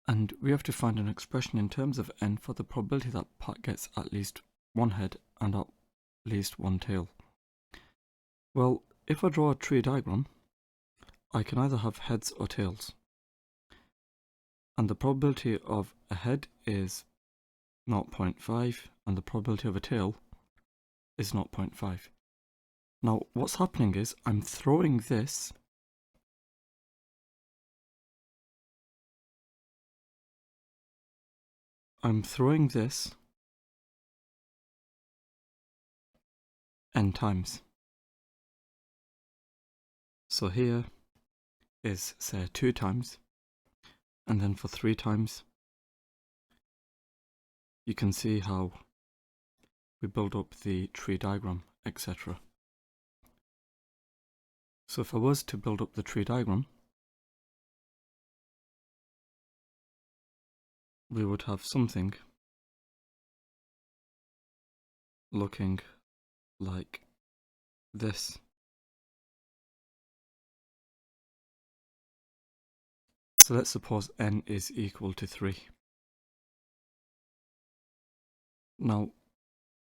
and we have to find an expression in terms of n for the probability that Pat gets at least one head and at least one tail. Well, if I draw a tree diagram, I can either have heads or tails. And the probability of a head is 0.5 and the probability of a tail is 0.5. Now what's happening is I'm throwing this n times. So here is, say, 2 times, and then for 3 times, you can see how we build up the tree diagram, etc. So if I was to build up the tree diagram, we would have something looking like this. So let's suppose n is equal to 3. Now,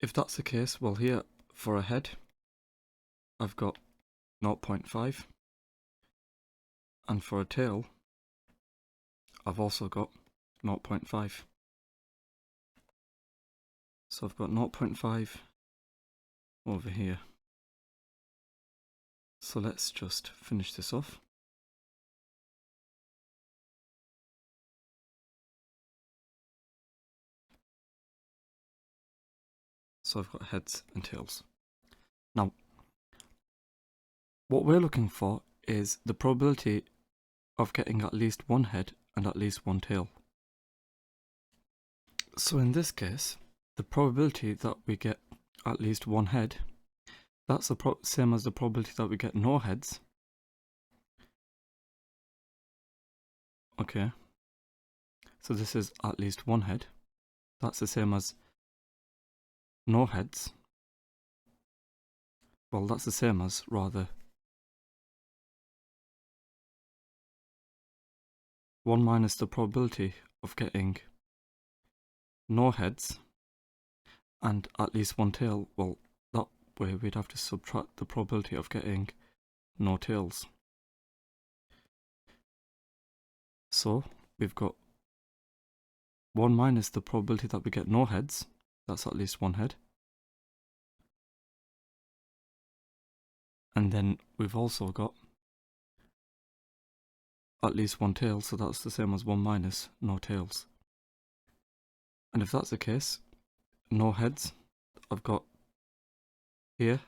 if that's the case, well, here for a head, I've got 0.5, and for a tail, I've also got 0.5. So I've got 0.5 over here. So let's just finish this off. So I've got heads and tails. Now, what we're looking for is the probability of getting at least one head and at least one tail. So in this case, the probability that we get at least one head, that's the same as the probability that we get no heads. Okay, so this is at least one head. That's the same as no heads. Well, that's the same as, rather, 1 minus the probability of getting no heads and at least one tail. Well, that way we'd have to subtract the probability of getting no tails. So we've got 1 minus the probability that we get no heads, that's at least one head. And then we've also got at least one tail, so that's the same as 1 minus no tails. And if that's the case, no heads, I've got here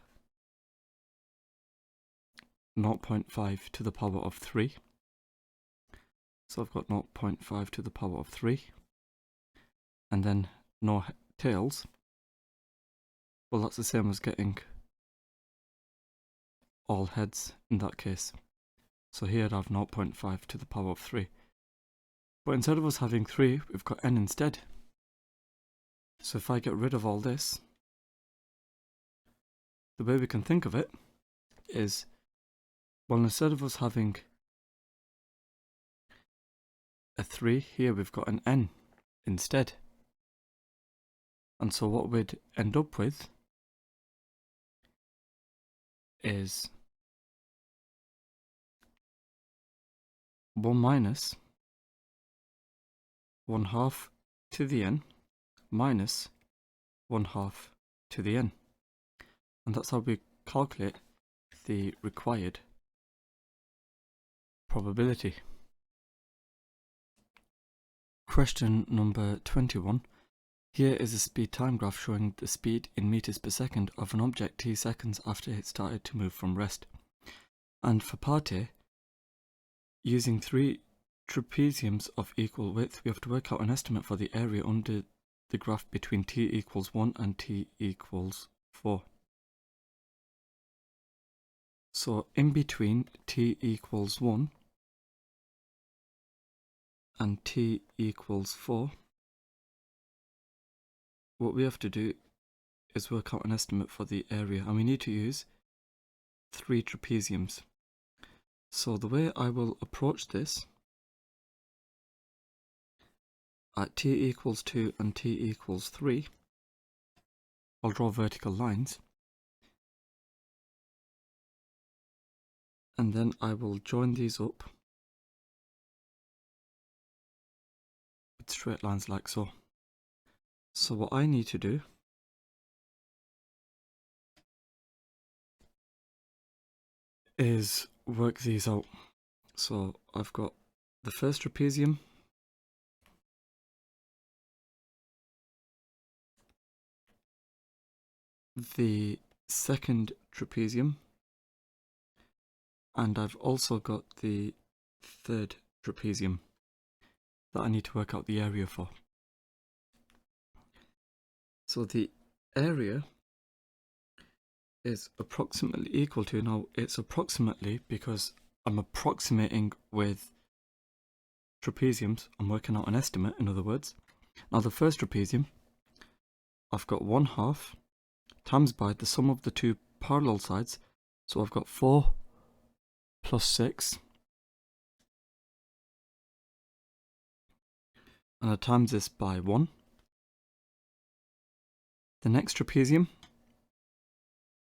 0.5 to the power of 3. So I've got 0.5 to the power of 3. And then no tails, well, that's the same as getting all heads in that case. So here I'd have 0.5 to the power of 3. But instead of us having 3, we've got n instead. So if I get rid of all this, the way we can think of it is, well, instead of us having a 3, here we've got an n instead. And so what we'd end up with is 1 minus 1/2 to the n minus 1/2 to the n. And that's how we calculate the required probability. Question number 21. Here is a speed time graph showing the speed in meters per second of an object t seconds after it started to move from rest. And for part A, using 3 trapeziums of equal width, we have to work out an estimate for the area under the graph between t equals 1 and t equals 4. So in between t equals 1 and t equals 4, what we have to do is work out an estimate for the area, and we need to use 3 trapeziums. So the way I will approach this, at t equals 2 and t equals 3, I'll draw vertical lines, and then I will join these up with straight lines like so. So what I need to do is work these out. So I've got the first trapezium, the second trapezium, and I've also got the third trapezium that I need to work out the area for. So the area is approximately equal to, now it's approximately because I'm approximating with trapeziums, I'm working out an estimate in other words. Now the first trapezium, I've got 1/2 times by the sum of the two parallel sides, so I've got 4 plus 6, and I times this by 1. The next trapezium,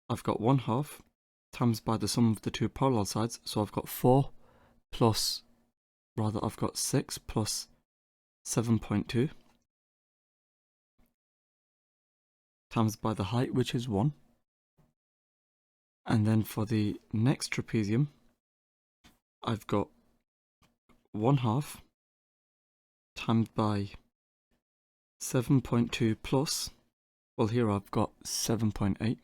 I've got 1/2 times by the sum of the two parallel sides, so I've got 4 plus, rather I've got 6 plus 7.2 times by the height, which is 1. And then for the next trapezium, I've got 1/2 times by 7.2 plus, well here I've got 7.8.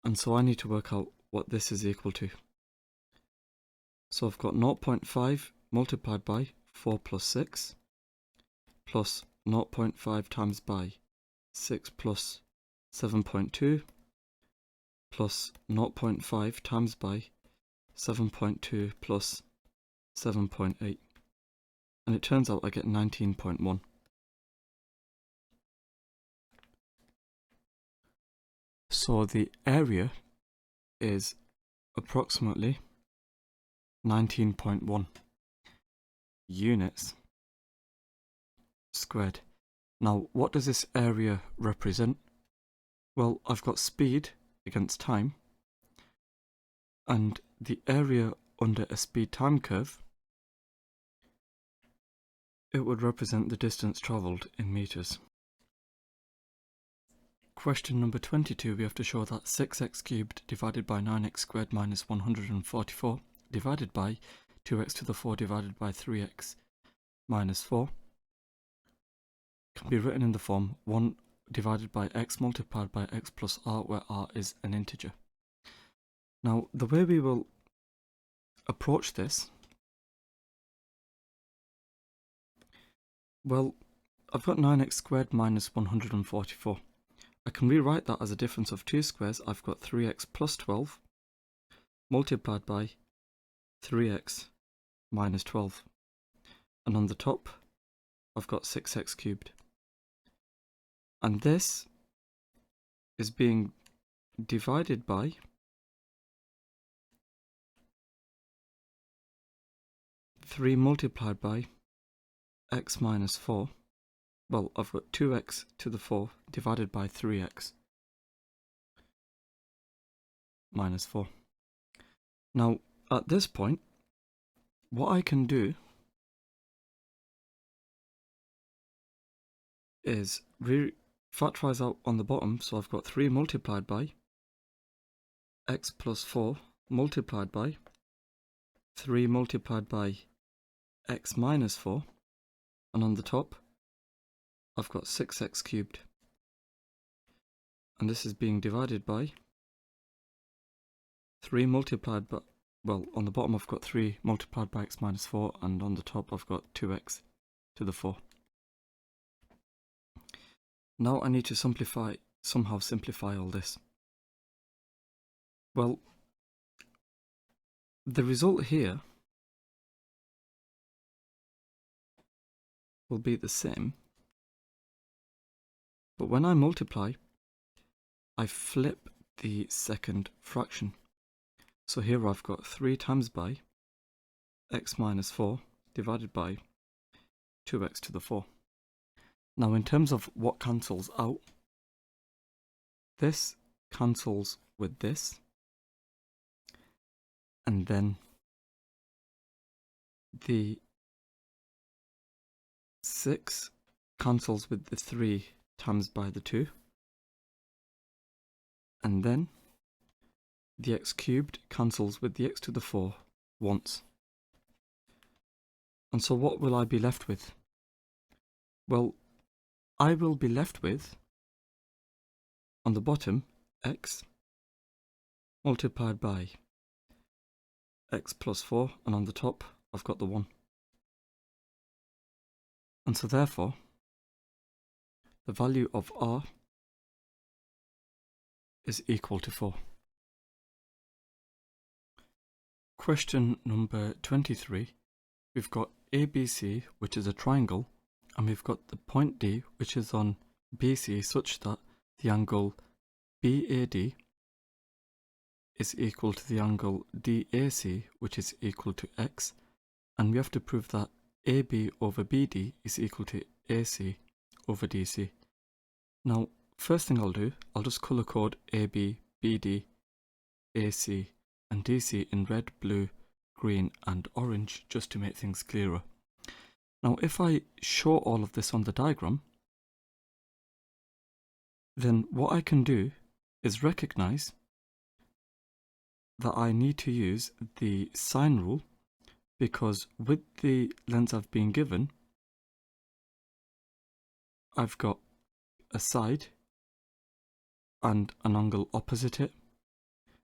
And so I need to work out what this is equal to. So I've got 0.5 multiplied by 4 plus 6 plus 0.5 times by 6 plus 7.2 plus 0.5 times by 7.2 plus 7.8. And it turns out I get 19.1. So the area is approximately 19.1 units squared. Now, what does this area represent? Well, I've got speed against time, and the area under a speed-time curve, it would represent the distance travelled in meters. Question number 22, we have to show that 6x cubed divided by 9x squared minus 144 divided by 2x to the 4 divided by 3x minus 4 can be written in the form 1 divided by x multiplied by x plus r, where r is an integer. Now, the way we will approach this, well, I've got 9x squared minus 144. I can rewrite that as a difference of two squares. I've got 3x plus 12 multiplied by 3x minus 12. And on the top, I've got 6x cubed. And this is being divided by 3 multiplied by x minus 4. Well, I've got 2x to the 4 divided by 3x minus 4. Now, at this point, what I can do is factorize out on the bottom, so I've got 3 multiplied by x plus 4 multiplied by 3 multiplied by x minus 4, and on the top I've got 6x cubed, and this is being divided by 3 multiplied by, well, on the bottom I've got 3 multiplied by x minus 4, and on the top I've got 2x to the 4. Now I need to somehow simplify all this. Well, the result here will be the same, but when I multiply, I flip the second fraction. So here I've got 3 times by x minus 4 divided by 2x to the 4. Now in terms of what cancels out, this cancels with this, and then the 6 cancels with the 3 times by the 2, and then the x cubed cancels with the x to the 4 once. And so what will I be left with? Well, I will be left with, on the bottom, x multiplied by x plus 4, and on the top I've got the 1. And so therefore, the value of r is equal to 4. Question number 23. We've got ABC, which is a triangle, and we've got the point D, which is on BC, such that the angle BAD is equal to the angle DAC, which is equal to x, and we have to prove that AB over BD is equal to AC over DC. Now, first thing I'll do, I'll just colour code AB, BD, AC, and DC in red, blue, green, and orange, just to make things clearer. Now, if I show all of this on the diagram, then what I can do is recognise that I need to use the sine rule, because with the length I've been given, I've got a side and an angle opposite it,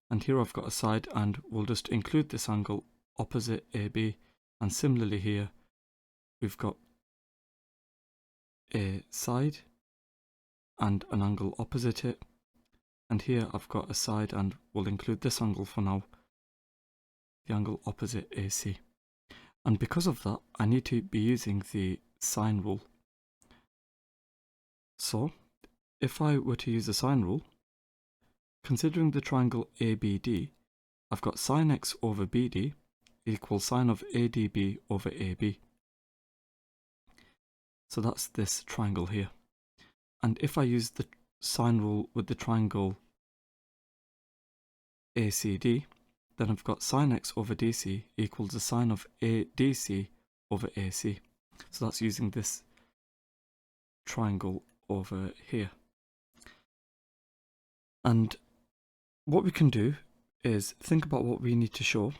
and here I've got a side, and we'll just include this angle opposite AB, and similarly here we've got a side and an angle opposite it, and here I've got a side, and we'll include this angle for now, the angle opposite AC. And because of that, I need to be using the sine rule. So, if I were to use the sine rule, considering the triangle ABD, I've got sine x over BD equals sine of ADB over AB. So that's this triangle here. And if I use the sine rule with the triangle ACD, then I've got sine x over DC equals the sine of ADC over AC. So that's using this triangle over here. And what we can do is think about what we need to show,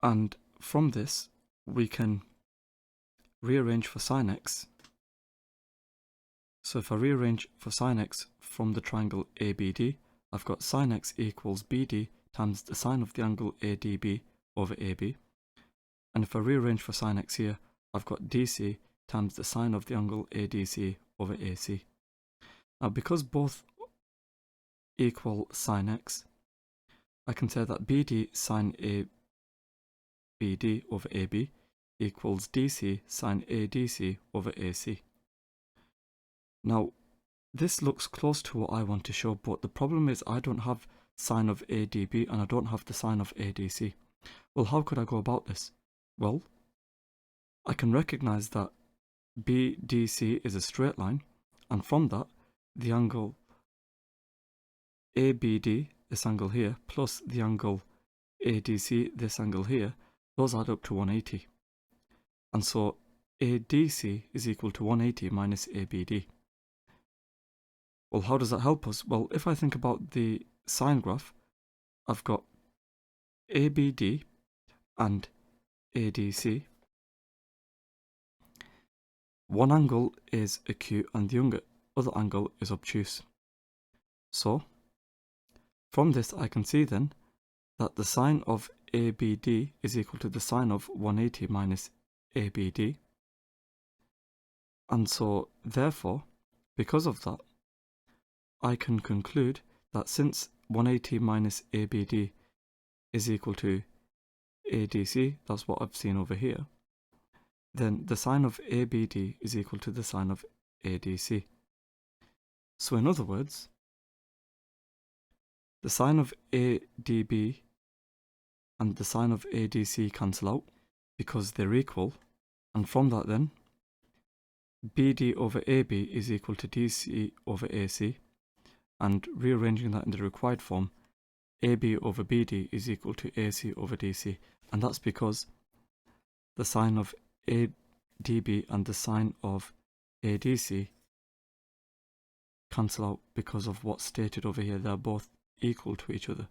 and from this we can rearrange for sine x. So if I rearrange for sine x from the triangle ABD, I've got sine x equals BD times the sine of the angle ADB over AB. And if I rearrange for sine x here, I've got DC times the sine of the angle ADC over AC. Now, because both equal sine x, I can say that BD sine ABD over AB equals DC sine ADC over AC. Now, this looks close to what I want to show, but the problem is I don't have sine of ADB and I don't have the sine of ADC. Well, how could I go about this? Well, I can recognize that BDC is a straight line, and from that, the angle ABD, this angle here, plus the angle ADC, this angle here, those add up to 180. And so ADC is equal to 180 minus ABD. Well, how does that help us? Well, if I think about the sine graph, I've got ABD and ADC. One angle is acute and the other angle is obtuse. So, from this I can see then that the sine of ABD is equal to the sine of 180 minus ABD. And so, therefore, because of that, I can conclude that since 180 minus ABD is equal to ADC, that's what I've seen over here, then the sine of ABD is equal to the sine of ADC. So in other words, The sign of ADB and the sign of ADC cancel out because they're equal, and from that then, BD over AB is equal to DC over AC, and rearranging that in the required form, AB over BD is equal to AC over DC, and that's because the sign of ADB and the sign of ADC cancel out because of what's stated over here. They're both equal to each other.